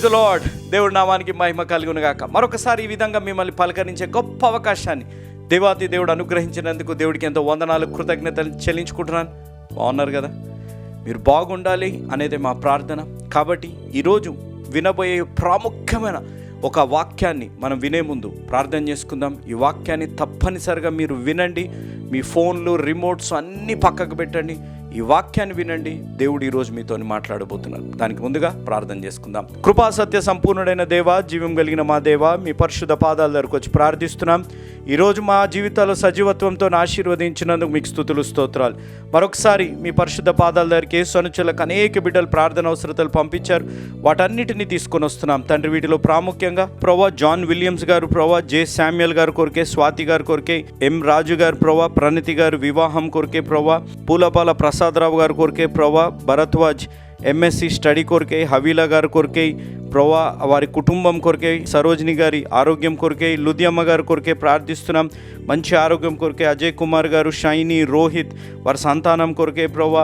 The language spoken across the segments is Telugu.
The lord. దేవుడి నామానికి మహిమ కలుగును గాక. మరొకసారి ఈ విధంగా మిమ్మల్ని పలకరించే గొప్ప అవకాశాన్ని దేవాతి దేవుడు అనుగ్రహించినందుకు దేవుడికి ఎంతో వందనాలు, కృతజ్ఞతలు చెల్లించుకుంటున్నాను. బాగున్నారు కదా? మీరు బాగుండాలి అనేది మా ప్రార్థన. కాబట్టి ఈరోజు వినబోయే ప్రాముఖ్యమైన ఒక వాక్యాన్ని మనం వినే ముందు ప్రార్థన చేసుకుందాం. ఈ వాక్యాన్ని తప్పనిసరిగా మీరు వినండి. మీ ఫోన్లు, రిమోట్స్ అన్నీ పక్కకు పెట్టండి. ఈ వాక్యాన్ని వినండి. దేవుడు ఈరోజు మీతో మాట్లాడబోతున్నారు. దానికి ముందుగా ప్రార్థన చేసుకుందాం. కృపా సత్య సంపూర్ణుడైన దేవ, జీవం కలిగిన మా దేవ, మీ పరిశుద్ధ పాదాల దగ్గరకు వచ్చి ప్రార్థిస్తున్నాం. ఈరోజు మా జీవితాల్లో సజీవత్వంతో ఆశీర్వదించినందుకు మీకు స్తుతులు, స్తోత్రాలు. మరొకసారి మీ పరిశుద్ధ పాదాల దగ్గరికి అనుచరులకు అనేక బిడ్డలు ప్రార్థన అవసరతలు పంపించారు. వాటన్నిటిని తీసుకొని వస్తున్నాం తండ్రి. వీటిలో ప్రాముఖ్యంగా ప్రొవా జాన్ విలియమ్స్ గారు, ప్రొవా జె శామ్యుయల్ గారు కొరకే, స్వాతి గారు కొరకే, ఎం రాజు గారు, ప్రొవా ప్రణతి గారు వివాహం కొరకే, ప్రొవా పూలపాల ప్రసాదరావు గారు కొరకే, ప్రొవా భరద్వాజ్ ఎంఎస్సి స్టడీ కొరకే, హవీలా గారు కొరకే, ప్రొవా వారి కుటుంబం కొరకే, సరోజిని గారి ఆరోగ్యం కొరకే, లుధియమ్మ గారి కొరకే ప్రార్థిస్తున్నాం. మంచి ఆరోగ్యం కొరకే, అజయ్ కుమార్ గారు, షైనీ, రోహిత్ వారి సంతానం కొరకే, ప్రొవా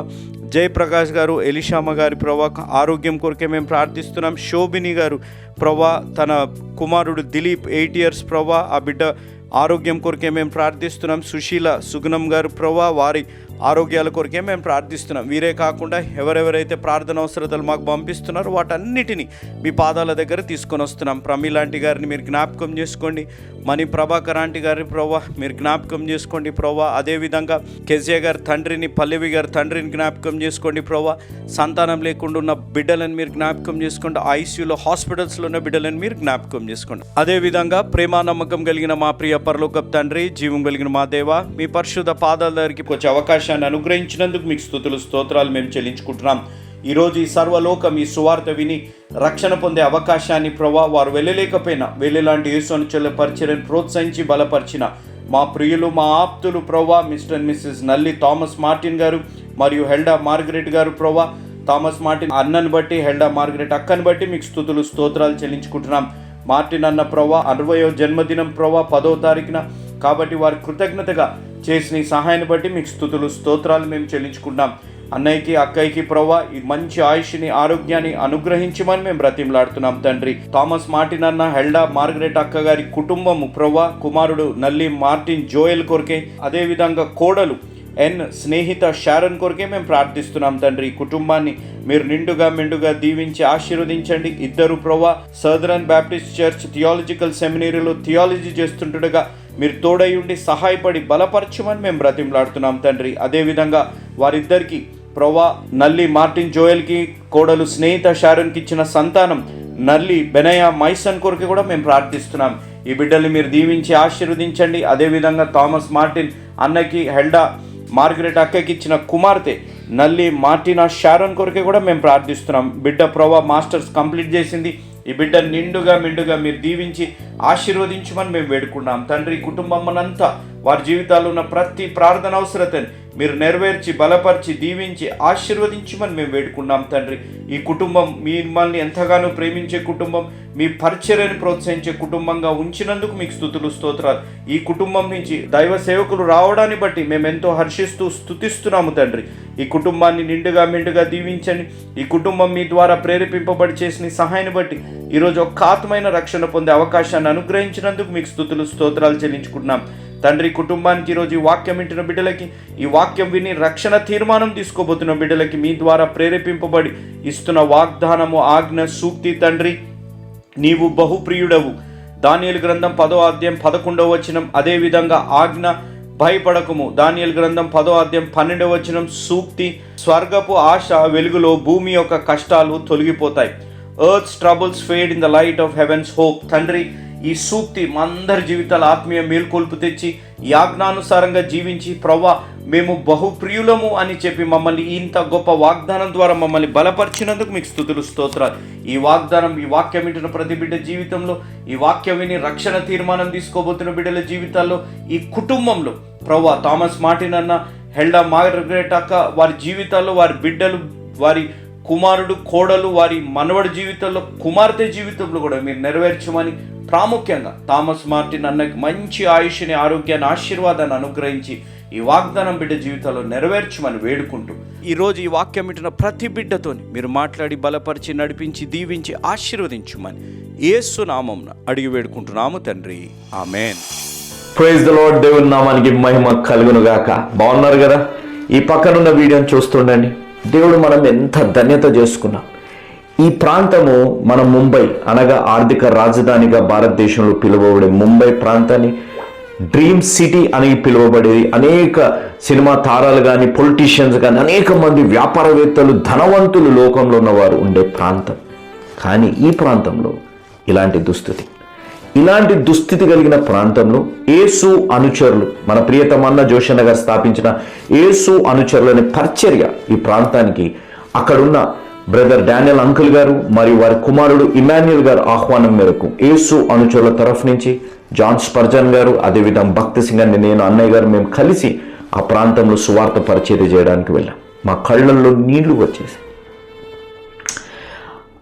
జయప్రకాష్ గారు, ఎలిషామ్మ గారి ప్రొవా ఆరోగ్యం కొరకే మేము ప్రార్థిస్తున్నాం. శోభిని గారు ప్రొవా తన కుమారుడు దిలీప్ 8 years ప్రొవా ఆ బిడ్డ ఆరోగ్యం కొరకే మేము ప్రార్థిస్తున్నాం. సుశీల సుగుణం గారు ప్రొవా వారి ఆరోగ్యాల కొరకే మేము ప్రార్థిస్తున్నాం. వీరే కాకుండా ఎవరెవరైతే ప్రార్థన అవసరతలు మాకు పంపిస్తున్నారో వాటన్నిటినీ మీ పాదాల దగ్గర తీసుకొని వస్తున్నాం. ప్రమీలాంటి గారిని మీరు జ్ఞాపకం చేసుకోండి. మణి ప్రభాకర్ ఆంటీ గారిని ప్రొవా మీరు జ్ఞాపకం చేసుకోండి ప్రొవా. అదేవిధంగా కెజియా గారి తండ్రిని, పల్లవి గారి తండ్రిని జ్ఞాపకం చేసుకోండి ప్రొవా. సంతానం లేకుండా ఉన్న బిడ్డలను మీరు జ్ఞాపకం చేసుకోండి. ఐసీయూలో, హాస్పిటల్స్లో ఉన్న బిడ్డలను మీరు జ్ఞాపకం చేసుకోండి. అదేవిధంగా ప్రేమ నమ్మకం కలిగిన మా ప్రియ పరలోకపు తండ్రి, జీవం కలిగిన మా దేవ, మీ పరిశుద్ధ పాదాల దగ్గరికి వచ్చే అవకాశాన్ని అనుగ్రహించినందుకు మీకు స్తుతులు, స్తోత్రాలు మేము చెల్లించుకుంటున్నాం. ఈరోజు ఈ సర్వలోకం ఈ సువార్త విని రక్షణ పొందే అవకాశాన్ని ప్రొవా వారు వెళ్ళలేకపోయినా వెళ్ళేలాంటి యేసు అనుచరుల పరిచర్యను ప్రోత్సహించి బలపరిచిన మా ప్రియులు, మా ఆప్తులు ప్రొవా మిస్టర్ అండ్ మిస్సెస్ నల్లి థామస్ మార్టిన్ గారు మరియు హెల్డా మార్గరెట్ గారు ప్రొవా. థామస్ మార్టిన్ అన్నను బట్టి, హెల్డా మార్గరెట్ అక్కను బట్టి మీకు స్తుతులు, స్తోత్రాలు చెల్లించుకుంటున్నాం. మార్టిన్ అన్న ప్రొవా 60వ జన్మదినం ప్రొవా 10వ తారీఖున. కాబట్టి వారి కృతజ్ఞతగా చేసిన ఈ సహాయాన్ని బట్టి మీకు స్తుతులు, స్తోత్రాలు మేము చెల్లించుకుంటాం. అన్నయ్యకి, అక్కయ్యకి ప్రొవా ఈ మంచి ఆయుష్ని, ఆరోగ్యాన్ని అనుగ్రహించమని మేము బ్రతిమలాడుతున్నాం తండ్రి. థామస్ మార్టిన్ అన్న, హెల్డా మార్గరెట్ అక్క గారి కుటుంబము ప్రొవా, కుమారుడు నల్లి మార్టిన్ జోయల్ కొరకే, అదేవిధంగా కోడలు ఎన్ స్నేహిత షారన్ కొరకే మేము ప్రార్థిస్తున్నాం తండ్రి. కుటుంబాన్ని మీరు నిండుగా మెండుగా దీవించి ఆశీర్వదించండి. ఇద్దరు ప్రొవా సదరన్ బాప్టిస్ట్ చర్చ్ థియాలజికల్ సెమినరీలో థియాలజీ చేస్తుండగా మీరు తోడై ఉండి సహాయపడి బలపరచమని మేము బ్రతిమలాడుతున్నాం తండ్రి. అదేవిధంగా వారిద్దరికి ప్రొవా నల్లి మార్టిన్ జోయల్కి, కోడలు స్నేహిత షారన్కి ఇచ్చిన సంతానం నల్లి బెనయా మైసన్ కొరకు కూడా మేము ప్రార్థిస్తున్నాం. ఈ బిడ్డల్ని మీరు దీవించి ఆశీర్వదించండి. అదేవిధంగా థామస్ మార్టిన్ అన్నకి, హెల్డా మార్గరెట్ అక్కకి ఇచ్చిన కుమార్తె నల్లి మార్టినా షారన్ కొరకే కూడా మేము ప్రార్థిస్తున్నాం. బిడ్డ ప్రొవా మాస్టర్స్ కంప్లీట్ చేసింది. ఈ బిడ్డ నిండుగా మెండుగా మీరు దీవించి ఆశీర్వదించమని మేము వేడుకున్నాం తండ్రి. కుటుంబం వారి జీవితాల్లో ఉన్న ప్రతి ప్రార్థన అవసరతని మీరు నెరవేర్చి బలపరిచి దీవించి ఆశీర్వదించమని మేము వేడుకున్నాం తండ్రి. ఈ కుటుంబం మిమ్మల్ని ఎంతగానో ప్రేమించే కుటుంబం, మీ పరిచర్యను ప్రోత్సహించే కుటుంబంగా ఉంచినందుకు మీకు స్తుతులు, స్తోత్రాలు. ఈ కుటుంబం నుంచి దైవ సేవకులు రావడాన్ని బట్టి మేము ఎంతో హర్షిస్తూ స్తుతిస్తున్నాము తండ్రి. ఈ కుటుంబాన్ని నిండుగా మెండుగా దీవించండి. ఈ కుటుంబం మీ ద్వారా ప్రేరేపింపబడి చేసిన సహాయాన్ని బట్టి ఈరోజు ఒక ఆత్మైన రక్షణ పొందే అవకాశాన్ని అనుగ్రహించినందుకు మీకు స్తుతులు, స్తోత్రాలు చెల్లించుకుంటున్నాం తండ్రి. కుటుంబానికి ఈరోజు ఈ వాక్యం వింటున్న బిడ్డలకి, ఈ వాక్యం విని రక్షణ తీర్మానం తీసుకోబోతున్న బిడ్డలకి మీ ద్వారా ప్రేరేపింపబడి ఇస్తున్న వాగ్దానము, ఆజ్ఞ, సూక్తి తండ్రి, నీవు బహుప్రియుడవు. దానియేలు గ్రంథం 10వ అధ్యాయం 11వ వచనం. అదేవిధంగా ఆజ్ఞ, భయపడకము. దానియేలు గ్రంథం 10వ అధ్యాయం 12వ వచనం. సూక్తి, స్వర్గపు ఆశ వెలుగులో భూమి యొక్క కష్టాలు తొలగిపోతాయి. Earth's troubles fade in the light of heaven's hope. తండ్రి, ఈ సూక్తి మా అందరి జీవితాల ఆత్మీయ మేల్కొల్పు తెచ్చి యాజ్ఞానుసారంగా జీవించి ప్రవ్వా మేము బహుప్రియులము అని చెప్పి మమ్మల్ని ఇంత గొప్ప వాగ్దానం ద్వారా మమ్మల్ని బలపరిచినందుకు మీకు స్తుతులు, స్తోత్రాలు. ఈ వాగ్దానం, ఈ వాక్యం వింటున్న ప్రతి బిడ్డ జీవితంలో, ఈ వాక్యం విని రక్షణ తీర్మానం తీసుకోబోతున్న బిడ్డల జీవితాల్లో, ఈ కుటుంబంలో ప్రవ్వా థామస్ మార్టిన్ అన్న, హెల్డా మార్గరెట్ అక్క వారి జీవితాల్లో, వారి బిడ్డలు, వారి కుమారుడు, కోడలు, వారి మనవడి జీవితంలో, కుమార్తె జీవితంలో కూడా మీరు నెరవేర్చమని, ప్రాముఖ్యంగా థామస్ మార్టిన్ అన్నకి మంచి ఆయుష్ని, ఆరోగ్యాన్ని, ఆశీర్వాదాన్ని అనుగ్రహించి ఈ వాగ్దానం బిడ్డ జీవితంలో నెరవేర్చమని వేడుకుంటూ ఈరోజు ఈ వాక్యం వింటున్న ప్రతి బిడ్డతోని మీరు మాట్లాడి బలపరిచి నడిపించి దీవించి ఆశీర్వదించుమని యేసు నామమున అడిగి వేడుకుంటున్నాము తండ్రి, ఆమేన్. Praise the lord. దేవుని నామానికి మహిమ కలుగును గాక. బాగున్నారు కదా? ఈ పక్కనున్న వీడియోని చూస్తుండండి. దేవుడు మనం ఎంత ధన్యత చేసుకున్నాం. ఈ ప్రాంతము మన ముంబై అనగా ఆర్థిక రాజధానిగా భారతదేశంలో పిలువబడే ముంబై ప్రాంతాన్ని డ్రీమ్ సిటీ అని పిలువబడేది. అనేక సినిమా తారాలు కానీ, పొలిటీషియన్స్ కానీ, అనేక మంది వ్యాపారవేత్తలు, ధనవంతులు లోకంలో ఉన్నవారు ఉండే ప్రాంతం. కానీ ఈ ప్రాంతంలో ఇలాంటి దుస్థితి కలిగిన ప్రాంతంలో యేసు అనుచరులు, మన ప్రియతమన్న జోషన్న గారు స్థాపించిన యేసు అనుచరులని పరిచర్య ఈ ప్రాంతానికి అక్కడున్న బ్రదర్ డానియల్ అంకుల్ గారు మరియు వారి కుమారుడు ఇమాన్యుల్ గారు ఆహ్వానం మేరకు యేసు అనుచరుల తరఫు నుంచి జాన్ స్పర్జన్ గారు, అదేవిధంగా భక్తి సింగ్ అని నేను, అన్నయ్య గారు మేము కలిసి ఆ ప్రాంతంలో సువార్త పరిచర్య చేయడానికి వెళ్ళాం. మా కళ్ళల్లో నీళ్లు వచ్చేసి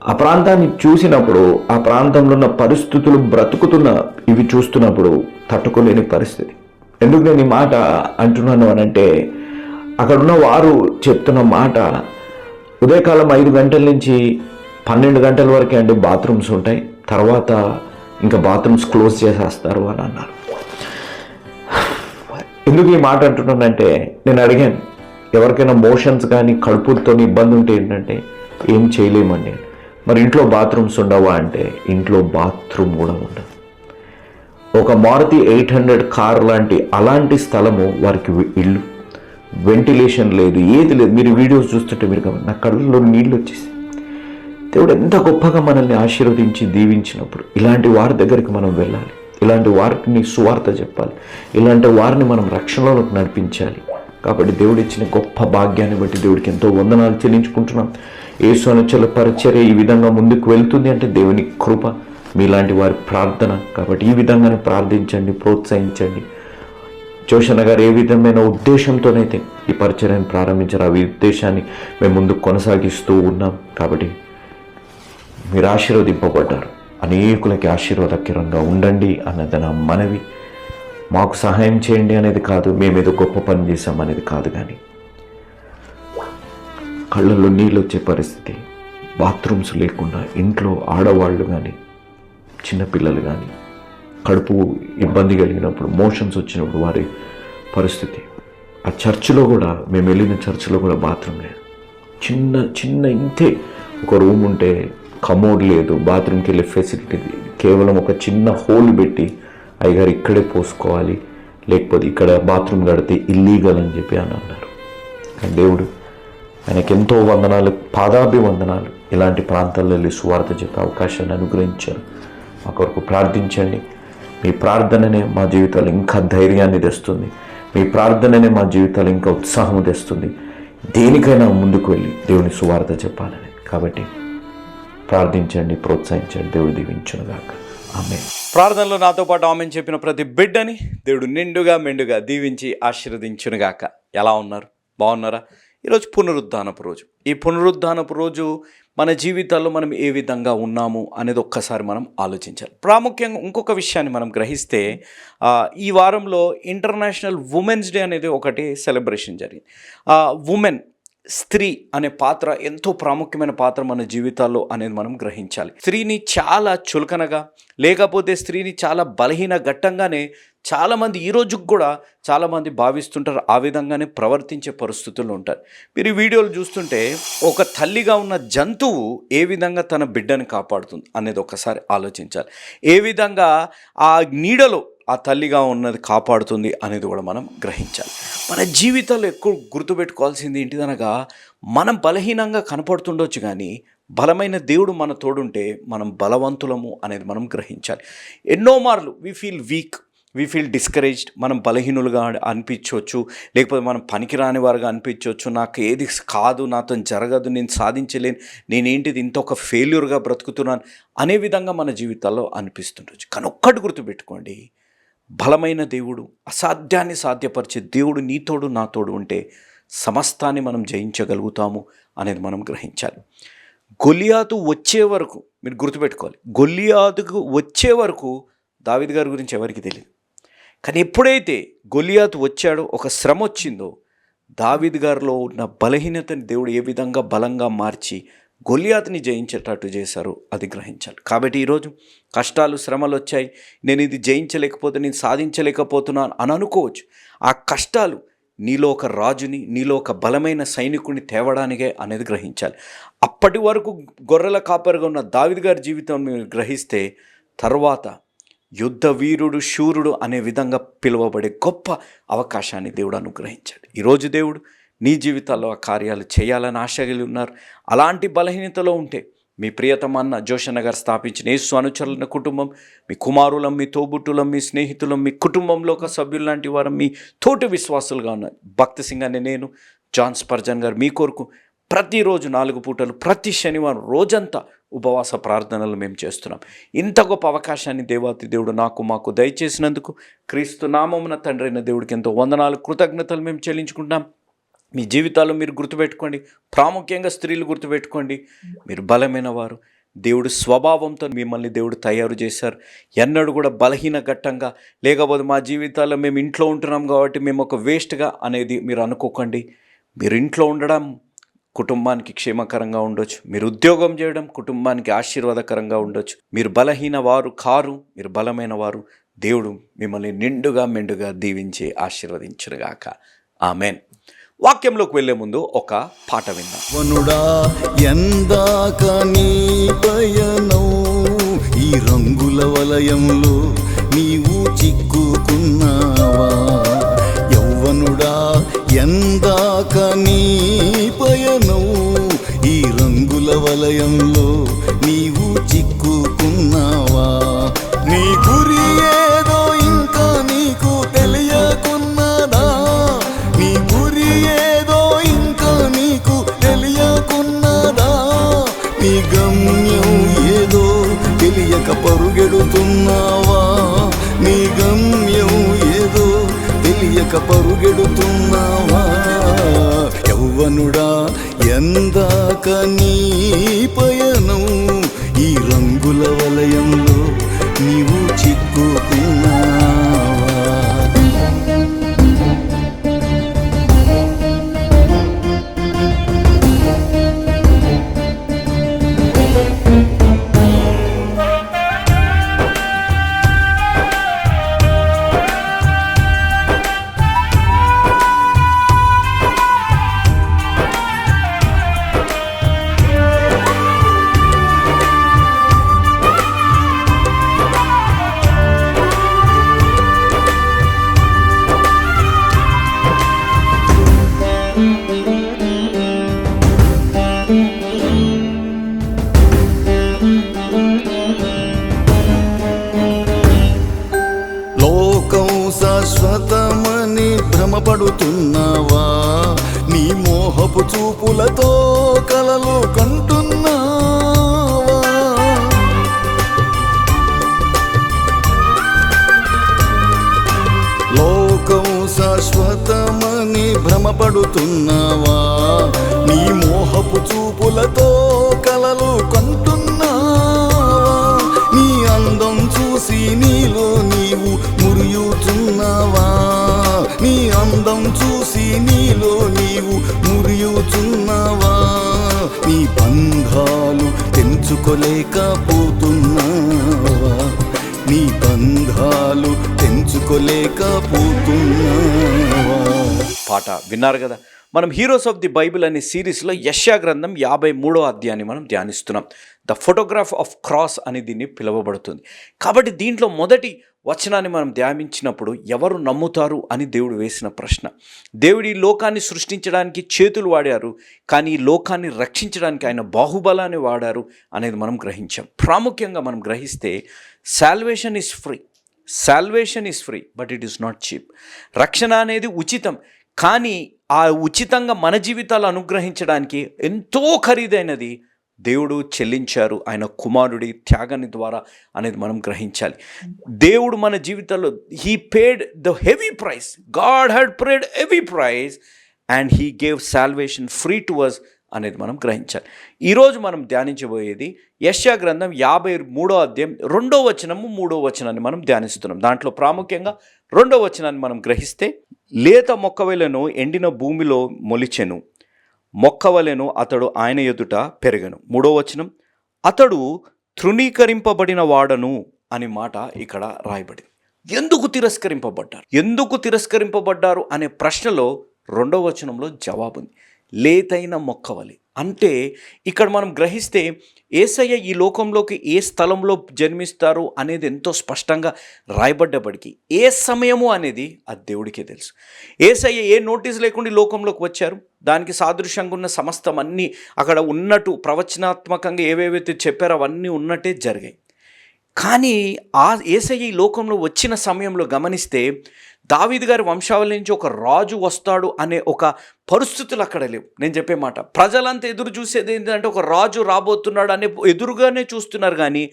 ఆ ప్రాంతాన్ని చూసినప్పుడు, ఆ ప్రాంతంలో ఉన్న పరిస్థితులు బ్రతుకుతున్న ఇవి చూస్తున్నప్పుడు తట్టుకోలేని పరిస్థితి. ఎందుకు నేను ఈ మాట అంటున్నాను అనంటే, అక్కడున్న వారు చెప్తున్న మాట, ఉదయకాలం 5 గంటల నుంచి 12 గంటల వరకే అండి బాత్రూమ్స్ ఉంటాయి, తర్వాత ఇంకా బాత్రూమ్స్ క్లోజ్ చేసేస్తారు అని అన్నారు. ఎందుకు ఈ మాట అంటున్నానంటే, నేను అడిగాను, ఎవరికైనా మోషన్స్ కానీ కడుపుతో ఇబ్బంది ఉంటే ఏంటంటే ఏం చేయలేమండి. మరి ఇంట్లో బాత్రూమ్స్ ఉండవా అంటే ఇంట్లో బాత్రూమ్ కూడా ఉండదు. ఒక మారుతి 800 కార్ అలాంటి స్థలము వారికి ఇల్లు, వెంటిలేషన్ లేదు, ఏది లేదు. మీరు వీడియోస్ చూస్తుంటే మీరు నా కళ్ళలో నీళ్ళు వచ్చేసి, దేవుడు ఎంత గొప్పగా మనల్ని ఆశీర్వదించి దీవించినప్పుడు ఇలాంటి వారి దగ్గరికి మనం వెళ్ళాలి, ఇలాంటి వారికి సువార్త చెప్పాలి, ఇలాంటి వారిని మనం రక్షణలోకి నడిపించాలి. కాబట్టి దేవుడు ఇచ్చిన గొప్ప భాగ్యాన్ని బట్టి దేవుడికి ఎంతో వందనాలు చెల్లించుకుంటున్నాం. యేసు అనుచరుల పరిచర్య ఈ విధంగా ముందుకు వెళ్తుంది అంటే దేవుని కృప, మీలాంటి వారి ప్రార్థన. కాబట్టి ఈ విధంగానే ప్రార్థించండి, ప్రోత్సహించండి. జోషన్న గారు ఏ విధమైన ఉద్దేశంతోనైతే ఈ పరిచర్యను ప్రారంభించారు, ఆ ఉద్దేశాన్ని మేము ముందుకు కొనసాగిస్తూ ఉన్నాం. కాబట్టి మీరు ఆశీర్వదింపబడ్డారు, అనేకులకి ఆశీర్వాదకరంగా ఉండండి అన్నది నా మనవి. మాకు సహాయం చేయండి అనేది కాదు, మేమేదో గొప్ప పని చేశామనేది కాదు, కానీ కళ్ళల్లో నీళ్ళు వచ్చే పరిస్థితి, బాత్రూమ్స్ లేకుండా ఇంట్లో ఆడవాళ్ళు కానీ, చిన్నపిల్లలు కానీ, కడుపు ఇబ్బంది కలిగినప్పుడు, మోషన్స్ వచ్చినప్పుడు వారి పరిస్థితి. ఆ చర్చిలో కూడా, మేము వెళ్ళిన చర్చిలో కూడా బాత్రూమ్ లేదు. చిన్న ఇంతే ఒక రూమ్ ఉంటే కమోడ్ లేదు, బాత్రూమ్కి వెళ్ళే ఫెసిలిటీ, కేవలం ఒక చిన్న హోల్ పెట్టి అయ్యగారు ఇక్కడే పోసుకోవాలి, లేకపోతే ఇక్కడ బాత్రూమ్ కడితే ఇల్లీగల్ అని చెప్పి అని అన్నారు. కానీ దేవుడు, ఆయనకి ఎంతో వందనాలు, పాదాభివందనాలు, ఇలాంటి ప్రాంతాల్లో వెళ్ళి సువార్త చెప్పే అవకాశాన్ని అనుగ్రహించారు. మా కొరకు ప్రార్థించండి. మీ ప్రార్థననే మా జీవితాలు ఇంకా ధైర్యాన్ని తెస్తుంది, మీ ప్రార్థననే మా జీవితాలు ఇంకా ఉత్సాహం తెస్తుంది, దేనికైనా ముందుకు వెళ్ళి దేవుని సువార్త చెప్పాలని. కాబట్టి ప్రార్థించండి, ప్రోత్సహించండి. దేవుడు దీవించునుగాక. ఆమేన్. ప్రార్థనలో నాతో పాటు ఆమెన్ చెప్పిన ప్రతి బిడ్డని దేవుడు నిండుగా మెండుగా దీవించి ఆశీర్వదించునుగాక. ఎలా ఉన్నారు? బాగున్నారా? ఈరోజు పునరుద్ధానపు రోజు. ఈ పునరుద్ధానపు రోజు మన జీవితాల్లో మనం ఏ విధంగా ఉన్నాము అనేది ఒక్కసారి మనం ఆలోచించాలి. ప్రాముఖ్యంగా ఇంకొక విషయాన్ని మనం గ్రహిస్తే, ఈ వారంలో ఇంటర్నేషనల్ ఉమెన్స్ డే అనేది ఒకటి సెలబ్రేషన్ జరిగింది. ఉమెన్, స్త్రీ అనే పాత్ర ఎంతో ప్రాముఖ్యమైన పాత్ర మన జీవితాల్లో అనేది మనం గ్రహించాలి. స్త్రీని చాలా చులకనగా, లేకపోతే స్త్రీని చాలా బలహీన ఘట్టంగానే చాలామంది ఈ రోజుకు కూడా చాలామంది భావిస్తుంటారు. ఆ విధంగానే ప్రవర్తించే పరిస్థితుల్లో ఉంటారు. మీరు ఈ వీడియోలు చూస్తుంటే, ఒక తల్లిగా ఉన్న జంతువు ఏ విధంగా తన బిడ్డని కాపాడుతుంది అనేది ఒకసారి ఆలోచించాలి. ఏ విధంగా ఆ నీడలో ఆ తల్లిగా ఉన్నది కాపాడుతుంది అనేది కూడా మనం గ్రహించాలి. మన జీవితాల్లో ఎక్కువ గుర్తుపెట్టుకోవాల్సింది ఏంటిదనగా, మనం బలహీనంగా కనపడుతుండొచ్చు, కానీ బలమైన దేవుడు మన తోడుంటే మనం బలవంతులము అనేది మనం గ్రహించాలి. ఎన్నో మార్లు we feel weak, we feel discouraged. మనం బలహీనులుగా అనిపించవచ్చు, లేకపోతే మనం పనికిరాని వారుగా అనిపించవచ్చు. నాకు ఏది కాదు, నాతో జరగదు, నేను సాధించలేను, నేనేంటిది ఇంత ఒక ఫెయిల్యూర్గా బ్రతుకుతున్నాను అనే విధంగా మన జీవితాల్లో అనిపిస్తుండొచ్చు. కానీ ఒక్కటి గుర్తుపెట్టుకోండి, బలమైన దేవుడు, అసాధ్యాన్ని సాధ్యపరిచే దేవుడు నీతోడు నాతోడు ఉంటే సమస్తాన్ని మనం జయించగలుగుతాము అనేది మనం గ్రహించాలి. గొలియాతు వచ్చే వరకు మీరు గుర్తుపెట్టుకోవాలి, గొలియాతుకు వచ్చే వరకు దావీదు గారి గురించి ఎవరికి తెలియదు. కానీ ఎప్పుడైతే గొలియాతు వచ్చాడో, ఒక శ్రమ వచ్చిందో, దావీదు గారిలో ఉన్న బలహీనతని దేవుడు ఏ విధంగా బలంగా మార్చి గొలియాతుని జయించేటట్టు చేశారు, అది గ్రహించాలి. కాబట్టి ఈరోజు కష్టాలు, శ్రమలు వచ్చాయి, నేను ఇది జయించలేకపోతే, నేను సాధించలేకపోతున్నాను అని అనుకోవచ్చు. ఆ కష్టాలు నీలో ఒక రాజుని, నీలో ఒక బలమైన సైనికుడిని తేవడానికే అనేది గ్రహించాలి. అప్పటి వరకు గొర్రెల కాపరిగా ఉన్న దావీదు గారి జీవితం మీరు గ్రహిస్తే తర్వాత యుద్ధ వీరుడు, శూరుడు అనే విధంగా పిలువబడే గొప్ప అవకాశాన్ని దేవుడు అనుగ్రహించాడు. ఈరోజు దేవుడు నీ జీవితాల్లో ఆ కార్యాలు చేయాలని ఆశ కలిగి ఉన్నారు. అలాంటి బలహీనతలో ఉంటే మీ ప్రియతమన్న జోషన్న గారు స్థాపించిన యేసు అనుచరుల కుటుంబం, మీ కుమారులం, మీ తోబుట్టులం, మీ స్నేహితులం, మీ కుటుంబంలో ఒక సభ్యులు లాంటి వారు, మీ తోటి విశ్వాసులుగా ఉన్నారు. భక్తి సింగ్ అనే నేను, జాన్ స్పర్జన్ గారు మీ కొరకు ప్రతిరోజు 4 పూటలు ప్రతి శనివారం రోజంతా ఉపవాస ప్రార్థనలు మేము చేస్తున్నాం. ఇంత గొప్ప అవకాశాన్ని దేవాతి దేవుడు మాకు దయచేసినందుకు క్రీస్తు నామమున తండ్రైన దేవుడికి ఎంతో వందనాలు, కృతజ్ఞతలు మేము చెల్లించుకుంటాం. మీ జీవితాల్లో మీరు గుర్తుపెట్టుకోండి, ప్రాముఖ్యంగా స్త్రీలు గుర్తుపెట్టుకోండి, మీరు బలమైన వారు. దేవుడు స్వభావంతో మిమ్మల్ని దేవుడు తయారు చేశారు. ఎన్నడూ కూడా బలహీన ఘట్టంగా, లేకపోతే మా జీవితాల్లో మేము ఇంట్లో ఉంటున్నాం కాబట్టి మేము ఒక వేస్ట్గా అనేది మీరు అనుకోకండి. మీరు ఇంట్లో ఉండడం కుటుంబానికి క్షేమకరంగా ఉండొచ్చు, మీరు ఉద్యోగం చేయడం కుటుంబానికి ఆశీర్వాదకరంగా ఉండొచ్చు. మీరు బలహీన వారు కారు, మీరు బలమైన వారు. దేవుడు మిమ్మల్ని నిండుగా మెండుగా దీవించి ఆశీర్వదించునుగాక. ఆమెన్. వాక్యంలోకి వెళ్లే ముందు ఒక పాట విందాం. వనుడా ఎందాక నీ పయనం, ఈ రంగుల వలయంలో నీవు చిక్కుకున్నావా? యవ్వనుడా ఎందాక నీ పయనం, ఈ రంగుల వలయంలో నీవు చిక్కుకున్నావా? నీ గురి ఏదో ఇంకా నీకు తెలియకున్నదా? నీ గురి ఏదో ఇంకా నీకు తెలియకున్నదా? నీ గమ్యం ఏదో తెలియక పరుగెడుతున్నావా? నీ గమ్యం ఏదో తెలియక పరుగెడుతున్నావా? యవ్వనుడా ఎందాక నీ పయనం, ఈ రంగుల వలయంలో నీవు చిక్కుకున్నావా? శాశ్వతమని భ్రమపడుతున్నావా? నీ మోహపు చూపులతో కలలు కంటున్నావా? లోకం శాశ్వతమని భ్రమపడుతున్నావా? నీ మోహపు చూపులతో కలలు కంటున్నావా? నీ అందం చూసి నీలో నీవు మురియుచున్నావా? నీ అందం చూసి నీలో నీవు మురియుచున్నావా? నీ బంధాలు తెంచుకోలేకపోతున్నావా? నీ బంధాలు తెంచుకోలేకపోతున్నావా? పాట విన్నారు కదా. మనం హీరోస్ ఆఫ్ ది బైబిల్ అనే సిరీస్లో యెషయా గ్రంథం 53వ అధ్యాయాన్ని మనం ధ్యానిస్తున్నాం. ద ఫోటోగ్రాఫ్ ఆఫ్ క్రాస్ అని దీన్ని పిలువబడుతుంది. కాబట్టి దీంట్లో మొదటి వచనాన్ని మనం ధ్యానించినప్పుడు ఎవరు నమ్ముతారు అని దేవుడు వేసిన ప్రశ్న. దేవుడు ఈ లోకాన్ని సృష్టించడానికి చేతులు వాడారు, కానీ ఈ లోకాన్ని రక్షించడానికి ఆయన బాహుబలాన్ని వాడారు అనేది మనం గ్రహించాం. ప్రాముఖ్యంగా మనం గ్రహిస్తే salvation is free but it is not cheap. రక్షణ అనేది ఉచితం, కానీ ఆ ఉచితంగా మన జీవితాలు అనుగ్రహించడానికి ఎంతో ఖరీదైనది దేవుడు చెల్లించారు ఆయన కుమారుడి త్యాగాన్ని ద్వారా అనేది మనం గ్రహించాలి. దేవుడు మన జీవితాల్లో he paid the heavy price. God had paid heavy price and he gave salvation free to us అనేది మనం గ్రహించాలి. ఈరోజు మనం ధ్యానించబోయేది యెషయా గ్రంథం 53వ అధ్యాయం 2వ వచనము 3వ వచనాన్ని మనం ధ్యానిస్తున్నాం. దాంట్లో ప్రాముఖ్యంగా 2వ వచనాన్ని మనం గ్రహిస్తే, లేత మొక్కవలెను ఎండిన భూమిలో మొలిచెను, మొక్కవలెను అతడు ఆయన ఎదుట పెరగను. 3వ వచనం, అతడు తృణీకరింపబడిన వాడను అని మాట ఇక్కడ రాయబడింది. ఎందుకు తిరస్కరింపబడ్డారు, ఎందుకు తిరస్కరింపబడ్డారు అనే ప్రశ్నలో 2వ వచనంలో జవాబుంది. లేతైన మొక్కవలె అంటే ఇక్కడ మనం గ్రహిస్తే యేసయ్య ఈ లోకంలోకి ఏ స్థలంలో జన్మిస్తారు అనేది ఎంతో స్పష్టంగా రాయబడ్డప్పటికీ ఏ సమయము అనేది అది దేవుడికే తెలుసు. యేసయ్య ఏ నోటీస్ లేకుండా ఈ లోకంలోకి వచ్చారు, దానికి సాదృశ్యంగా ఉన్న సమస్తం అన్నీ అక్కడ ఉన్నట్టు ప్రవచనాత్మకంగా ఏవేవైతే చెప్పారో అవన్నీ ఉన్నట్టే జరిగాయి. కానీ ఆ యేసయ్య ఈ లోకంలో వచ్చిన సమయంలో గమనిస్తే దావీదు గారి వంశావళి నుంచి ఒక రాజు వస్తాడు అనే ఒక పరిస్థితులు అక్కడ లేవు. నేను చెప్పే మాట, ప్రజలంతా ఎదురు చూసేది ఏంటంటే ఒక రాజు రాబోతున్నాడు అనే ఎదురుగానే చూస్తున్నారు. కానీ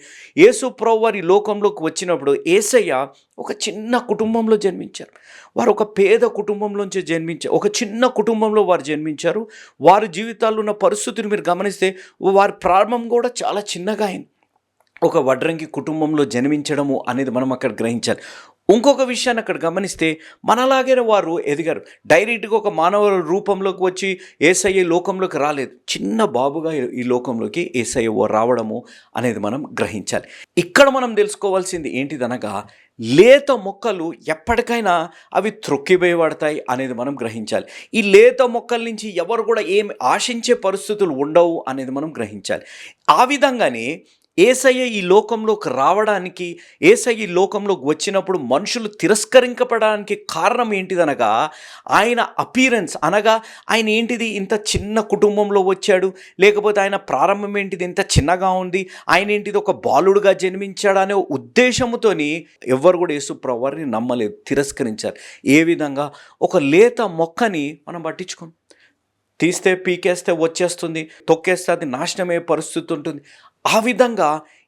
యేసు ప్రభువు వారి లోకంలోకి వచ్చినప్పుడు యేసయ్య ఒక చిన్న కుటుంబంలో జన్మించారు. వారు ఒక పేద కుటుంబంలోంచి జన్మించారు, ఒక చిన్న కుటుంబంలో వారు జన్మించారు. వారి జీవితాల్లో ఉన్న పరిస్థితులు మీరు గమనిస్తే వారి ప్రారంభం కూడా చాలా చిన్నగా అయింది. ఒక వడ్రంగి కుటుంబంలో జన్మించడము అనేది మనం అక్కడ గ్రహించాలి. ఇంకొక విషయాన్ని అక్కడ గమనిస్తే మనలాగే వారు ఎదిగారు. డైరెక్ట్గా ఒక మానవ రూపంలోకి వచ్చి యేసయ్య లోకంలోకి రాలేదు, చిన్న బాబుగా ఈ లోకంలోకి యేసయ్య రావడము అనేది మనం గ్రహించాలి. ఇక్కడ మనం తెలుసుకోవాల్సింది ఏంటిదనగా లేత మొక్కలు ఎప్పటికైనా అవి త్రొక్కివేయబడతాయి అనేది మనం గ్రహించాలి. ఈ లేత మొక్కల నుంచి ఎవరు కూడా ఏమి ఆశించే పరిస్థితులు ఉండవు అనేది మనం గ్రహించాలి. ఆ విధంగానే యేసయ్య ఈ లోకంలోకి రావడానికి, యేసయ్య ఈ లోకంలోకి వచ్చినప్పుడు మనుషులు తిరస్కరించబడడానికి కారణం ఏంటిదనగా ఆయన అపీరెన్స్ అనగా ఆయన ఏంటిది ఇంత చిన్న కుటుంబంలో వచ్చాడు, లేకపోతే ఆయన ప్రారంభం ఏంటిది ఇంత చిన్నగా ఉంది, ఆయన ఏంటిది ఒక బాలుడుగా జన్మించాడు అనే ఉద్దేశంతోని ఎవరు కూడా యేసు ప్రభువుని నమ్మలేదు, తిరస్కరించారు. ఏ విధంగా ఒక లేత మొక్కని మనం పట్టించుకోం, తీస్తే పీకేస్తే వచ్చేస్తుంది, తొక్కేస్తే అది నాశనమయ్యే పరిస్థితి ఉంటుంది. ఆ విధంగా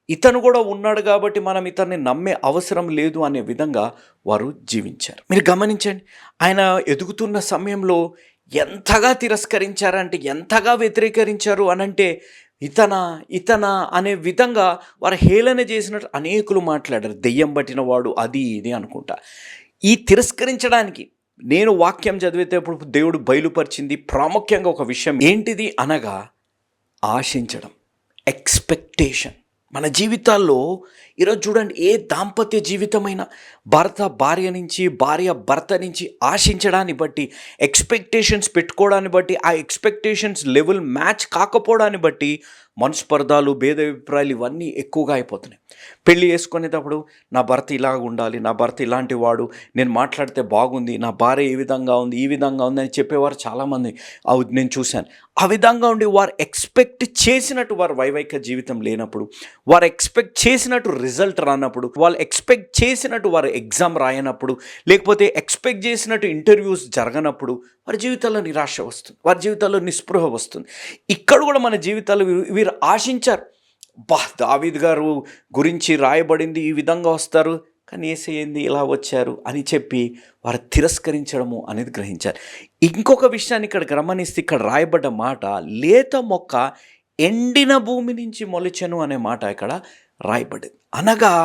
ఇతను కూడా ఉన్నాడు కాబట్టి మనం ఇతన్ని నమ్మే అవసరం లేదు అనే విధంగా వారు జీవించారు. మీరు గమనించండి, ఆయన ఎదుగుతున్న సమయంలో ఎంతగా తిరస్కరించారంటే, ఎంతగా వ్యతిరేకరించారు అనంటే ఇతన అనే విధంగా వారు హేళన చేసినట్టు అనేకులు మాట్లాడారు. దెయ్యం పట్టిన వాడు అది ఇది అనుకుంటా. ఈ తిరస్కరించడానికి నేను వాక్యం చదివేటప్పుడు దేవుడు బయలుపరిచింది ప్రాముఖ్యంగా ఒక విషయం ఏంటిది అనగా ఆశించడం, ఎక్స్పెక్టేషన్. మన జీవితాల్లో ఈరోజు చూడండి, ఏ దాంపత్య జీవితమైనా భార్య నుంచి, భార్య భర్త నుంచి ఆశించడాన్ని బట్టి, ఎక్స్పెక్టేషన్స్ పెట్టుకోవడాన్ని బట్టి, ఆ ఎక్స్పెక్టేషన్స్ లెవెల్ మ్యాచ్ కాకపోవడాన్ని బట్టి మనస్పర్ధాలు, భేదాభిప్రాయాలు ఇవన్నీ ఎక్కువగా అయిపోతున్నాయి. పెళ్ళి చేసుకునేటప్పుడు నా భర్త ఇలాగ ఉండాలి, నా భర్త ఇలాంటి వాడు, నేను మాట్లాడితే బాగుంది, నా భార్య ఈ విధంగా ఉంది, ఈ విధంగా ఉంది అని చెప్పేవారు చాలామంది నేను చూశాను. ఆ విధంగా ఉండి వారు ఎక్స్పెక్ట్ చేసినట్టు వారు వైవాహిక జీవితం లేనప్పుడు, వారు ఎక్స్పెక్ట్ చేసినట్టు రిజల్ట్ రానప్పుడు, వాళ్ళు ఎక్స్పెక్ట్ చేసినట్టు వారు ఎగ్జామ్ రాయనప్పుడు, లేకపోతే ఎక్స్పెక్ట్ చేసినట్టు ఇంటర్వ్యూస్ జరగనప్పుడు వారి జీవితాల్లో నిరాశ వస్తుంది, వారి జీవితాల్లో నిస్పృహ వస్తుంది. ఇక్కడ కూడా మన జీవితాల్లో వీరు ఆశించారు, దావీదు గారు గురించి రాయబడింది ఈ విధంగా వస్తారు, కానీ యేసయ్య ఏంది ఇలా వచ్చారు అని చెప్పి వారు తిరస్కరించడము అనేది గ్రహించారు. ఇంకొక విషయాన్ని ఇక్కడ గమనిస్తే ఇక్కడ రాయబడ్డ మాట లేత మొక్క ఎండిన భూమి నుంచి మొలిచెను అనే మాట ఇక్కడ రాయబడింది. అనగా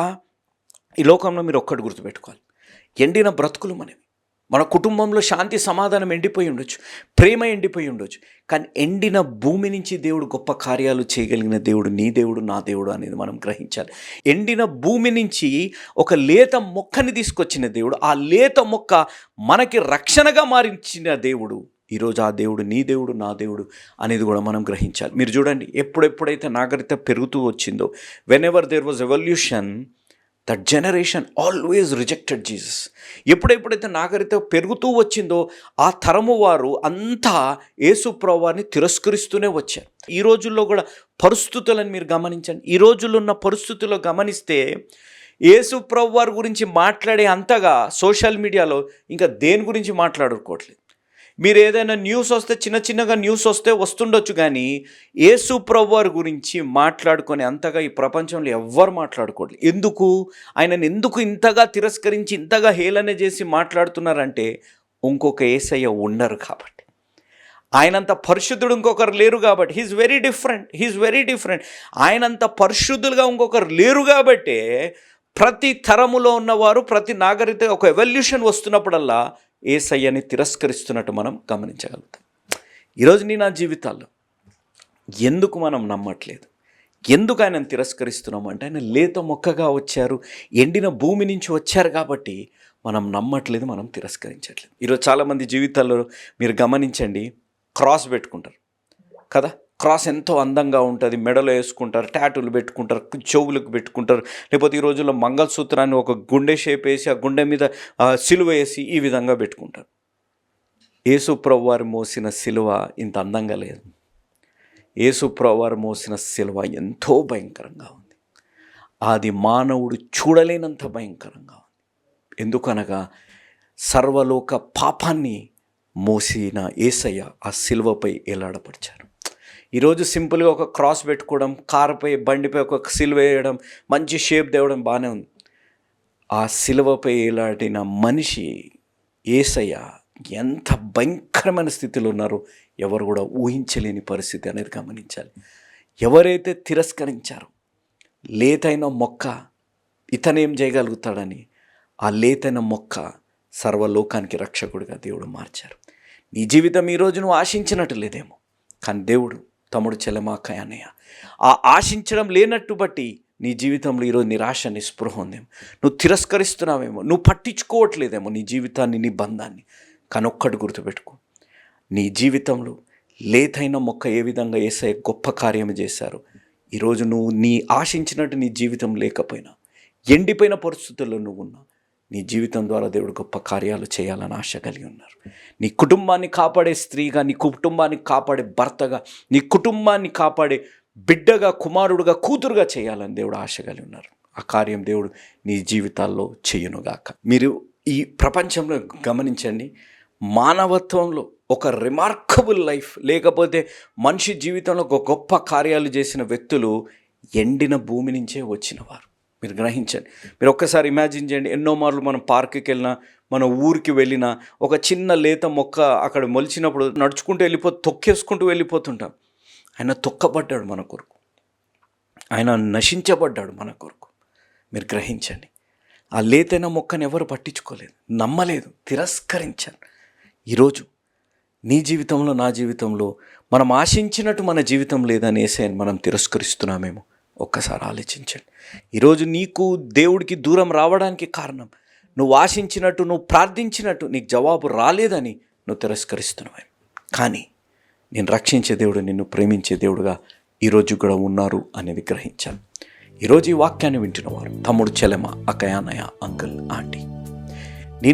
ఈ లోకంలో మీరు ఒక్కటి గుర్తుపెట్టుకోవాలి, ఎండిన బ్రతుకులు మనవి. మన కుటుంబంలో శాంతి సమాధానం ఎండిపోయి ఉండొచ్చు, ప్రేమ ఎండిపోయి ఉండొచ్చు, కానీ ఎండిన భూమి నుంచి దేవుడు గొప్ప కార్యాలు చేయగలిగిన దేవుడు నీ దేవుడు, నా దేవుడు అనేది మనం గ్రహించాలి. ఎండిన భూమి నుంచి ఒక లేత మొక్కని తీసుకొచ్చిన దేవుడు, ఆ లేత మొక్క మనకి రక్షణగా మారించిన దేవుడు. ఈరోజు ఆ దేవుడు నీ దేవుడు, నా దేవుడు అనేది కూడా మనం గ్రహించాలి. మీరు చూడండి, ఎప్పుడైతే నాగరికత పెరుగుతూ వచ్చిందో, whenever there was evolution, that generation always rejected Jesus. ఎప్పుడైతే నాగరికత పెరుగుతూ వచ్చిందో ఆ తరము వారు అంతా యేసు ప్రభువుని తిరస్కరిస్తూనే వచ్చారు. ఈ రోజుల్లో కూడా పరిస్థితులను మీరు గమనించండి. ఈ రోజుల్లో ఉన్న పరిస్థితుల్లో గమనిస్తే యేసు ప్రభువు వారి గురించి మాట్లాడే అంతగా సోషల్ మీడియాలో ఇంకా దేని గురించి మాట్లాడుకోవట్లేదు. మీరు ఏదైనా న్యూస్ వస్తే చిన్నగా న్యూస్ వస్తుండొచ్చు, కానీ యేసు ప్రభువారి గురించి మాట్లాడుకొని అంతగా ఈ ప్రపంచంలో ఎవ్వరు మాట్లాడుకోవట్లేదు. ఎందుకు? ఆయనను ఎందుకు ఇంతగా తిరస్కరించి ఇంతగా హేళన చేసి మాట్లాడుతున్నారంటే ఇంకొక యేసయ్య ఉండరు కాబట్టి, ఆయనంత పరిశుద్ధుడు ఇంకొకరు లేరు కాబట్టి. He is very different. ఆయనంత పరిశుద్ధులుగా ఇంకొకరు లేరు కాబట్టే ప్రతి తరములో ఉన్నవారు, ప్రతి నాగరికత ఒక ఎవల్యూషన్ వస్తున్నప్పుడల్లా యేసయ్యని తిరస్కరిస్తున్నట్టు మనం గమనించగలుగుతాం. ఈరోజు నా జీవితాల్లో ఎందుకు మనం నమ్మట్లేదు, ఎందుకు ఆయనను తిరస్కరిస్తున్నాము అంటే ఆయన లేత మొక్కగా వచ్చారు, ఎండిన భూమి నుంచి వచ్చారు కాబట్టి మనం నమ్మట్లేదు, మనం తిరస్కరించట్లేదు. ఈరోజు చాలామంది జీవితాల్లో మీరు గమనించండి, క్రాస్ పెట్టుకుంటారు కదా. క్రాస్ ఎంతో అందంగా ఉంటుంది, మెడలో వేసుకుంటారు, టాటూలు పెట్టుకుంటారు, చెవులకు పెట్టుకుంటారు, లేకపోతే ఈ రోజుల్లో మంగళసూత్రాన్ని ఒక గుండె షేప్ వేసి ఆ గుండె మీద సిలువ వేసి ఈ విధంగా పెట్టుకుంటారు. యేసు ప్రభువు వారు మోసిన సిలువ ఇంత అందంగా లేదు. యేసు ప్రభువు వారు మోసిన సిలువ ఎంతో భయంకరంగా ఉంది. అది మానవుడు చూడలేనంత భయంకరంగా ఉంది. ఎందుకనగా సర్వలోక పాపాన్ని మోసిన యేసయ్య ఆ సిలువపై ఏలాడపరిచారు. ఈరోజు సింపుల్గా ఒక క్రాస్ పెట్టుకోవడం, కారుపై బండిపై ఒక సిలువ వేయడం, మంచి షేప్ తేవడం బాగానే ఉంది. ఆ సిలువపై ఏలాడిన మనిషి యేసయ్య ఎంత భయంకరమైన స్థితిలో ఉన్నారో ఎవరు కూడా ఊహించలేని పరిస్థితి అనేది గమనించాలి. ఎవరైతే తిరస్కరించారో లేతైన మొక్క ఇతనేం చేయగలుగుతాడని ఆ లేతైన మొక్క సర్వలోకానికి రక్షకుడిగా దేవుడు మార్చారు. నీ జీవితం ఈరోజు నువ్వు ఆశించినట్టు లేదేమో, కానీ దేవుడు తమ్ముడు చెల్లెమాక అన్నయ్య ఆ ఆశించడం లేనట్టు బట్టి నీ జీవితంలో ఈరోజు నిరాశ నిస్పృహ ఉందేమో, నువ్వు తిరస్కరిస్తున్నావేమో, నువ్వు పట్టించుకోవట్లేదేమో నీ జీవితాన్ని, నీ బంధాన్ని. కానీ ఒక్కటి గుర్తుపెట్టుకో, నీ జీవితంలో లేతైన మొక్క ఏ విధంగా యేసయ్య గొప్ప కార్యం చేశారో ఈరోజు నువ్వు నీ ఆశించినట్టు నీ జీవితం లేకపోయినా, ఎండిపోయిన పరిస్థితుల్లో నువ్వు ఉన్నా, నీ జీవితం ద్వారా దేవుడు గొప్ప కార్యాలు చేయాలని ఆశ కలిగి ఉన్నారు. నీ కుటుంబాన్ని కాపాడే స్త్రీగా, నీ కుటుంబాన్ని కాపాడే భర్తగా, నీ కుటుంబాన్ని కాపాడే బిడ్డగా, కుమారుడుగా, కూతురుగా చేయాలని దేవుడు ఆశ కలిగి ఉన్నారు. ఆ కార్యం దేవుడు నీ జీవితాల్లో చెయ్యునుగాక. మీరు ఈ ప్రపంచంలో గమనించండి, మానవత్వంలో ఒక రిమార్కబుల్ లైఫ్ లేకపోతే మనిషి జీవితంలో ఒక గొప్ప కార్యాలు చేసిన వ్యక్తులు ఎండిన భూమి నుంచే వచ్చినవారు. మీరు గ్రహించండి. మీరు ఒక్కసారి ఇమాజిన్ చేయండి, ఎన్నో మార్లు మనం పార్క్కి వెళ్ళినా, మన ఊరికి వెళ్ళినా, ఒక చిన్న లేత మొక్క అక్కడ మొలిచినప్పుడు నడుచుకుంటూ తొక్కేసుకుంటూ వెళ్ళిపోతుంటాం. ఆయన తొక్కబడ్డాడు మన కొరకు, ఆయన నశించబడ్డాడు మన కొరకు. మీరు గ్రహించండి. ఆ లేతైన మొక్కను ఎవరు పట్టించుకోలేదు, నమ్మలేదు, తిరస్కరించారు. ఈరోజు నీ జీవితంలో, నా జీవితంలో మనం ఆశించినట్టు మన జీవితం లేదని యేసయ్యను మనం తిరస్కరిస్తున్నామేమో ఒక్కసారి ఆలోచించండి. ఈరోజు నీకు దేవుడికి దూరం రావడానికి కారణం నువ్వు ఆశించినట్టు, నువ్వు ప్రార్థించినట్టు నీకు జవాబు రాలేదని నువ్వు తిరస్కరిస్తున్నావు. కానీ నేను రక్షించే దేవుడు, నిన్ను ప్రేమించే దేవుడుగా ఈరోజు కూడా ఉన్నారు అనేది గ్రహించాను. ఈరోజు ఈ వాక్యాన్ని వింటున్నవారు, తమ్ముడు, చెల్లెమ, అక్కయ్య, అన్నయ్య, అంకుల్, ఆంటీ,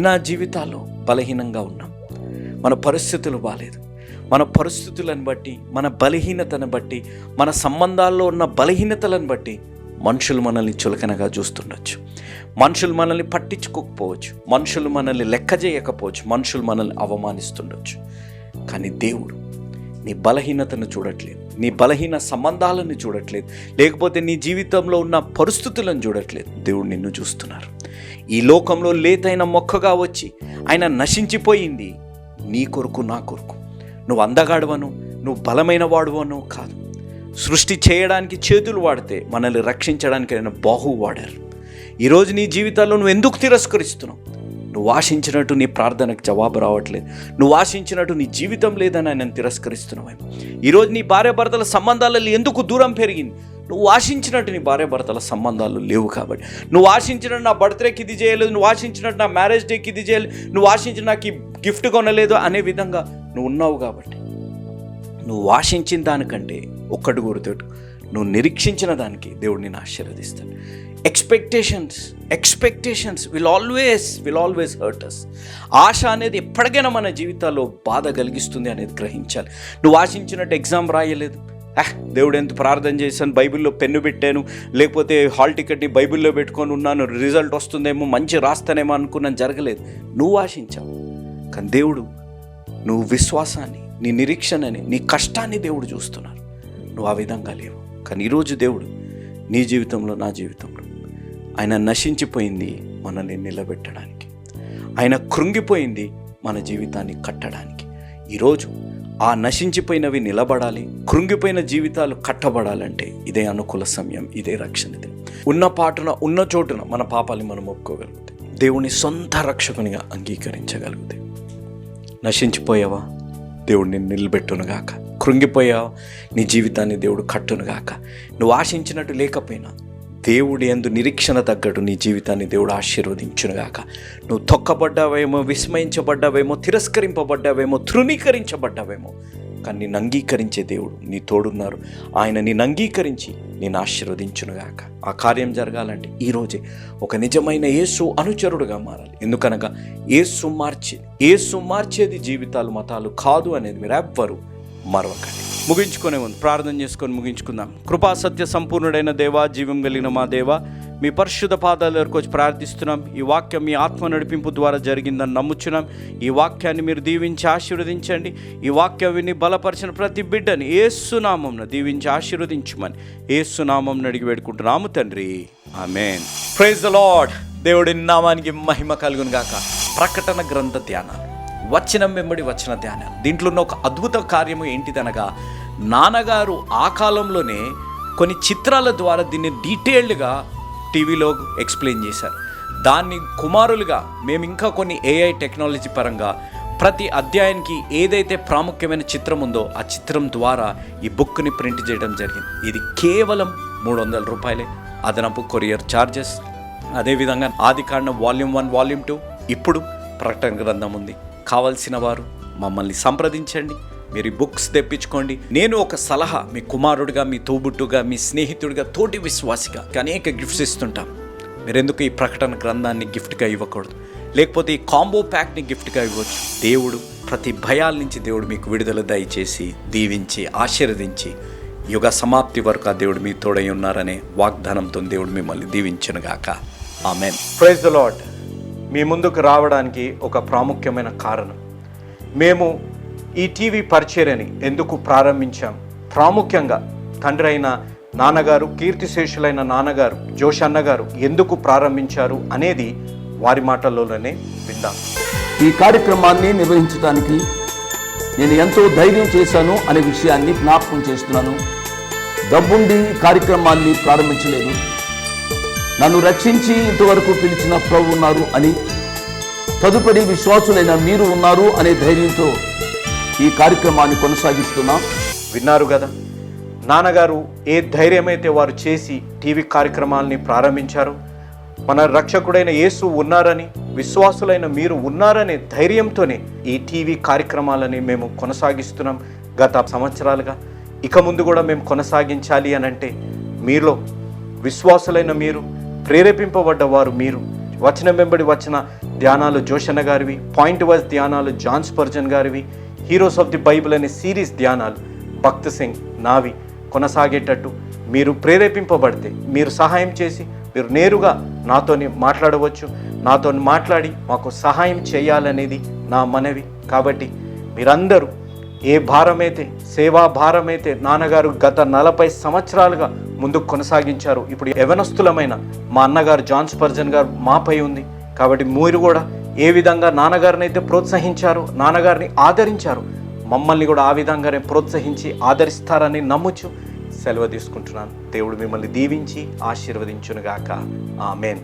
నా జీవితాల్లో బలహీనంగా ఉన్నాం, మన పరిస్థితులు బాలేదు, మన పరిస్థితులను బట్టి, మన బలహీనతను బట్టి, మన సంబంధాల్లో ఉన్న బలహీనతలను బట్టి మనుషులు మనల్ని చులకనగా చూస్తుండొచ్చు, మనుషులు మనల్ని పట్టించుకోకపోవచ్చు, మనుషులు మనల్ని లెక్క చేయకపోవచ్చు, మనుషులు మనల్ని అవమానిస్తుండొచ్చు. కానీ దేవుడు నీ బలహీనతను చూడట్లేదు, నీ బలహీన సంబంధాలను చూడట్లేదు, లేకపోతే నీ జీవితంలో ఉన్న పరిస్థితులను చూడట్లేదు. దేవుడు నిన్ను చూస్తున్నారు. ఈ లోకంలో లేతైన మొక్కగా వచ్చి ఆయన నశించిపోయింది నీ కొరకు, నా కొరకు. నువ్వు అందగాడవను, నువ్వు బలమైన వాడువను కాదు. సృష్టి చేయడానికి చేతులు వాడితే మనల్ని రక్షించడానికి ఆయన బాహువు వాడారు. ఈరోజు నీ జీవితాల్లో నువ్వు ఎందుకు తిరస్కరిస్తున్నావు? నువ్వు ఆశించినట్టు నీ ప్రార్థనకు జవాబు రావట్లేదు, నువ్వు ఆశించినట్టు నీ జీవితం లేదని ఆయన తిరస్కరిస్తున్నావు. ఈరోజు నీ భార్యాభర్తల సంబంధాలలో ఎందుకు దూరం పెరిగింది? నువ్వు ఆశించినట్టు నీ భార్యాభర్తల సంబంధాలు లేవు కాబట్టి. నువ్వు ఆశించినట్టు నా బర్త్డేకి ఇది చేయలేదు, నువ్వు ఆశించినట్టు నా మ్యారేజ్ డేకి ఇది చేయలేదు, నువ్వు ఆశించిన నాకు ఈ గిఫ్ట్ కొనలేదు అనే విధంగా నువ్వు ఉన్నావు కాబట్టి. నువ్వు ఆశించిన దానికంటే ఒక్కటి గుర్తుపెట్టు, నువ్వు నిరీక్షించిన దానికి దేవుడు నిన్ను ఆశీర్వదిస్తాడు. Expectations will always hurt us. ఆశ అనేది ఎప్పటికైనా మన జీవితాల్లో బాధ కలిగిస్తుంది అనేది గ్రహించాలి. నువ్వు ఆశించినట్టు ఎగ్జామ్ రాయలేదు, దేవుడు ఎంత ప్రార్థన చేశాను, బైబిల్లో పెన్ను పెట్టాను, లేకపోతే హాల్ టికెట్ని బైబిల్లో పెట్టుకొని ఉన్నాను, రిజల్ట్ వస్తుందేమో, మంచి రాస్తానేమో అనుకున్నాను, జరగలేదు. నువ్వు ఆశించావు, కానీ దేవుడు నువ్వు విశ్వాసాన్ని, నీ నిరీక్షణని, నీ కష్టాన్ని దేవుడు చూస్తున్నారు. నువ్వు ఆ విధంగా లేవు. కానీ ఈరోజు దేవుడు నీ జీవితంలో, నా జీవితంలో ఆయన నశించిపోయింది మనల్ని నిలబెట్టడానికి, ఆయన కృంగిపోయింది మన జీవితాన్ని కట్టడానికి. ఈరోజు ఆ నశించిపోయినవి నిలబడాలి, కృంగిపోయిన జీవితాలు కట్టబడాలంటే ఇదే అనుకూల సమయం, ఇదే రక్షణ. ఉన్న పాటున, ఉన్న చోటున మన పాపాలని మనం ఒప్పుకోగలిగితే, దేవుని సొంత రక్షకునిగా అంగీకరించగలిగితే, నశించిపోయావా? దేవుడు నిన్ను నిలబెట్టునుగాక. కృంగిపోయావా? నీ జీవితాన్ని దేవుడు కట్టునుగాక. నువ్వు ఆశించినట్టు లేకపోయినా దేవుడి యందు నిరీక్షణ తగ్గట్టు నీ జీవితాన్ని దేవుడు ఆశీర్వదించునుగాక. నువ్వు తొక్కబడ్డావేమో, విస్మయించబడ్డావేమో, తిరస్కరింపబడ్డావేమో, తృణీకరించబడ్డావేమో, కానీ నిన్ను అంగీకరించే దేవుడు నీ తోడున్నారు. ఆయన నిన్ను అంగీకరించి నేను ఆశీర్వదించునుగాక. ఆ కార్యం జరగాలంటే ఈరోజే ఒక నిజమైన యేసు అనుచరుడుగా మారాలి. ఎందుకనగా యేసు మార్చేది జీవితాలు, మతాలు కాదు అనేది మీరు ఎవ్వరు మరొకటి. ముగించుకునే ముందు ప్రార్థన చేసుకొని ముగించుకుందాం. కృపా సత్య సంపూర్ణుడైన దేవా, జీవం కలిగిన మా దేవా, మీ పరిశుద్ధ పాదాల దగ్గరకు వచ్చి ప్రార్థిస్తున్నాం. ఈ వాక్యం మీ ఆత్మ నడిపింపు ద్వారా జరిగిందని నమ్ముచున్నాం. ఈ వాక్యాన్ని మీరు దీవించి ఆశీర్వదించండి. ఈ వాక్యం విని బలపరిచిన ప్రతి బిడ్డని యేసు నామమున దీవించి ఆశీర్వదించమని యేసు నామమున అడిగి వేడుకుంటున్నాము తండ్రి, ఆమేన్. Praise the lord. దేవుడి నామానికి మహిమ కలుగును గాక. ప్రకటన గ్రంథ ధ్యానాలు, వచనం వెంబడి వచన ధ్యానాలు. దీంట్లో ఉన్న ఒక అద్భుత కార్యము ఏంటిదనగా, నాన్నగారు ఆ కాలంలోనే కొన్ని చిత్రాల ద్వారా దీన్ని డీటెయిల్డ్గా టీవీలో ఎక్స్ప్లెయిన్ చేశారు. దాన్ని కుమారులుగా మేము ఇంకా కొన్ని AI టెక్నాలజీ పరంగా ప్రతి అధ్యాయానికి ఏదైతే ప్రాముఖ్యమైన చిత్రం ఉందో ఆ చిత్రం ద్వారా ఈ బుక్ని ప్రింట్ చేయడం జరిగింది. ఇది కేవలం 300 రూపాయలే, అదనపు కొరియర్ ఛార్జెస్. అదేవిధంగా ఆదికాండం వాల్యూమ్ 1, వాల్యూమ్ 2, ఇప్పుడు ప్రకటన గ్రంథం ఉంది. కావలసిన వారు మమ్మల్ని సంప్రదించండి. మీరు ఈ బుక్స్ తెప్పించుకోండి. నేను ఒక సలహా, మీ కుమారుడిగా, మీ తోబుట్టుగా, మీ స్నేహితుడిగా, తోటి విశ్వాసిగా అనేక గిఫ్ట్స్ ఇస్తుంటాం. మీరు ఎందుకు ఈ ప్రకటన గ్రంథాన్ని గిఫ్ట్గా ఇవ్వకూడదు? లేకపోతే ఈ కాంబో ప్యాక్ని గిఫ్ట్గా ఇవ్వచ్చు. దేవుడు ప్రతి భయాల నుంచి దేవుడు మీకు విడుదల దయచేసి దీవించి ఆశీర్వదించి యుగ సమాప్తి వరకు ఆ దేవుడు మీ తోడై ఉన్నారనే వాగ్దానంతో దేవుడు మిమ్మల్ని దీవించునుగాక. ఆమేన్. Praise the Lord. మీ ముందుకు రావడానికి ఒక ప్రాముఖ్యమైన కారణం, మేము ఈ టీవీ పరిచర్యని ఎందుకు ప్రారంభించాం, ప్రాముఖ్యంగా తండ్రి అయిన నాన్నగారు, కీర్తిశేషులైన నాన్నగారు జోష్ అన్నగారు ఎందుకు ప్రారంభించారు అనేది వారి మాటల్లోనే విందాం. ఈ కార్యక్రమాన్ని నిర్వహించడానికి నేను ఎంతో ధైర్యం చేశాను అనే విషయాన్ని జ్ఞాపకం చేస్తున్నాను. డబ్బుండి ఈ కార్యక్రమాన్ని ప్రారంభించలేదు. నన్ను రక్షించి ఇంతవరకు పిలిచిన ప్రభు ఉన్నారు అని, తదుపరి విశ్వాసులైన మీరు ఉన్నారు అనే ధైర్యంతో ఈ కార్యక్రమాన్ని కొనసాగిస్తున్నాం. విన్నారు కదా, నాన్నగారు ఏ ధైర్యమైతే వారు చేసి టీవీ కార్యక్రమాలని ప్రారంభించారు. మన రక్షకుడైన యేసు ఉన్నారని, విశ్వాసులైన మీరు ఉన్నారనే ధైర్యంతోనే ఈ టీవీ కార్యక్రమాలని మేము కొనసాగిస్తున్నాం గత సంవత్సరాలుగా. ఇక ముందు కూడా మేము కొనసాగించాలి అని అంటే మీలో విశ్వాసులైన మీరు, ప్రేరేపింపబడ్డ వారు మీరు, వచనం వెంబడి వచ్చిన ధ్యానాలు జోషన్న గారివి, పాయింట్ వైజ్ ధ్యానాలు జాన్ స్పర్జన్ గారివి, హీరోస్ ఆఫ్ ది బైబిల్ అనే సిరీస్ ధ్యానాలు భక్త్ సింగ్ నావి కొనసాగేటట్టు మీరు ప్రేరేపింపబడితే, మీరు సహాయం చేసి మీరు నేరుగా నాతోని మాట్లాడవచ్చు. నాతో మాట్లాడి మాకు సహాయం చేయాలనేది నా మనవి. కాబట్టి మీరందరూ ఏ భారమైతే, సేవా భారమైతే నాన్నగారు గత 40 సంవత్సరాలుగా ముందుకు కొనసాగించారు, ఇప్పుడు యవనస్తులమైన మా అన్నగారు జాన్ స్పర్జన్ గారు మాపై ఉంది. కాబట్టి మీరు కూడా ఏ విధంగా నాన్నగారిని అయితే ప్రోత్సహించారు, నాన్నగారిని ఆదరించారు, మమ్మల్ని కూడా ఆ విధంగానే ప్రోత్సహించి ఆదరిస్తారని నమ్ముచు సెలవు తీసుకుంటున్నాను. దేవుడు మిమ్మల్ని దీవించి ఆశీర్వదించునుగాక. ఆమేన్.